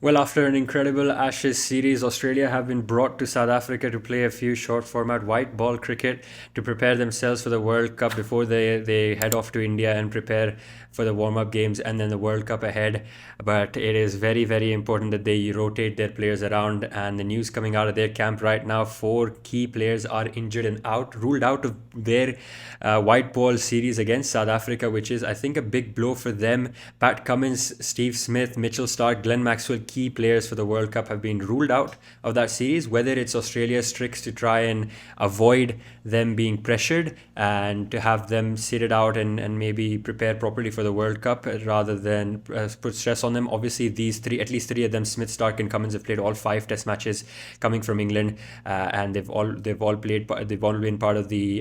Well, after an incredible Ashes series, Australia have been brought to South Africa to play a few short format white ball cricket to prepare themselves for the World Cup before they head off to India and prepare for the warm up games and then the World Cup ahead. But it is very, very important that they rotate their players around. And the news coming out of their camp right now, four key players are injured and ruled out of their white ball series against South Africa, which is, I think, a big blow for them. Pat Cummins, Steve Smith, Mitchell Starc, Glenn Maxwell, key players for the World Cup, have been ruled out of that series, whether it's Australia's tricks to try and avoid them being pressured and to have them sit it out and maybe prepare properly for the World Cup rather than put stress on them. Obviously, these three, at least three of them, Smith, Starc, and Cummins, have played all five Test matches coming from England, and they've all been part of the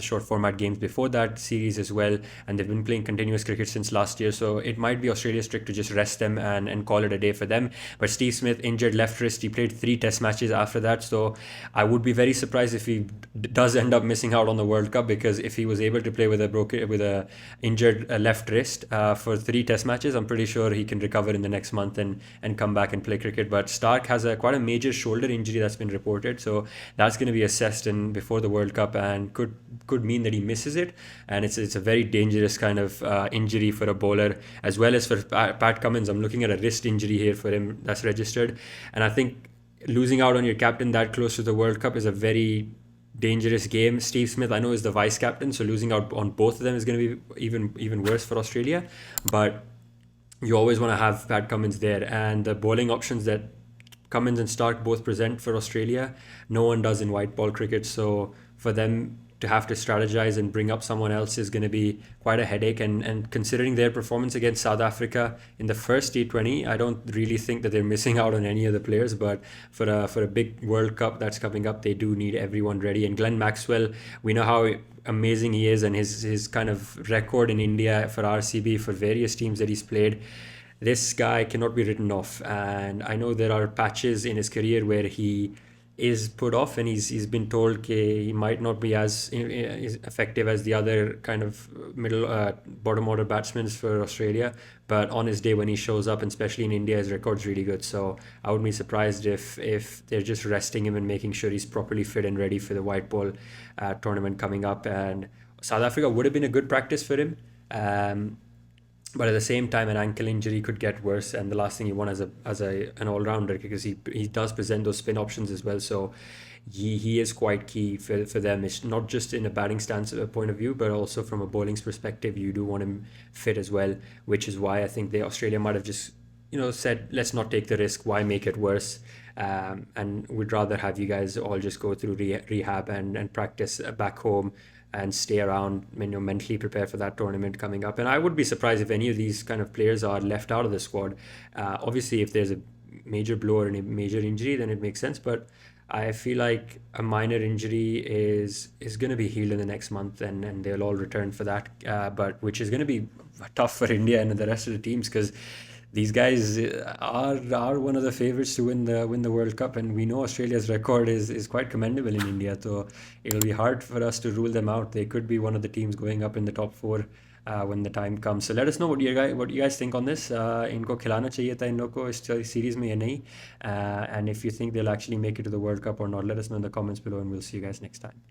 short format games before that series as well, and they've been playing continuous cricket since last year. So it might be Australia's trick to just rest them and call it a day for them. But Steve Smith injured left wrist. He played three Test matches after that, so I would be very surprised if he does end up missing out on the World Cup, because if he was able to play with a injured left wrist for three Test matches, I'm pretty sure he can recover in the next month and come back and play cricket. But Starc has quite a major shoulder injury that's been reported, so that's going to be assessed in before the World Cup and could mean that he misses it. And it's a very dangerous kind of injury for a bowler, as well as for Pat Cummins. I'm looking at a wrist injury here for him that's registered, and I think losing out on your captain that close to the World Cup is a very dangerous game. Steve Smith, I know, is the vice captain, so losing out on both of them is going to be even worse for Australia. But you always want to have Pat Cummins there, and the bowling options that Cummins and Starc both present for Australia, no one does in white ball cricket. So for them to have to strategize and bring up someone else is going to be quite a headache. And considering their performance against South Africa in the first T20, I don't really think that they're missing out on any of the players. But for a big World Cup that's coming up, they do need everyone ready. And Glenn Maxwell, we know how amazing he is, and his kind of record in India for RCB, for various teams that he's played. This guy cannot be written off, and I know there are patches in his career where he is put off, and he's been told he might not be as effective as the other kind of middle bottom order batsmen for Australia. But on his day when he shows up, and especially in India, his record's really good. So I wouldn't be surprised if they're just resting him and making sure he's properly fit and ready for the white ball tournament coming up. And South Africa would have been a good practice for him. But at the same time, an ankle injury could get worse, and the last thing you want as an all rounder, because he does present those spin options as well. So he is quite key for them. It's not just in a batting stance point of view, but also from a bowling's perspective. You do want him fit as well, which is why I think Australia might have just said, let's not take the risk. Why make it worse? And we'd rather have you guys all just go through rehab and practice back home and stay around, mentally prepare for that tournament coming up. And I would be surprised if any of these kind of players are left out of the squad. Obviously, if there's a major blow or a major injury, then it makes sense. But I feel like a minor injury is going to be healed in the next month, and they'll all return for that. But which is going to be tough for India and the rest of the teams, because these guys are one of the favorites to win the World Cup, and we know Australia's record is quite commendable in India. So it'll be hard for us to rule them out. They could be one of the teams going up in the top four when the time comes. So let us know what you guys think on this. इनको खिलाना चाहिए था इन लोग को इस series में या नहीं, and if you think they'll actually make it to the World Cup or not, let us know in the comments below, and we'll see you guys next time.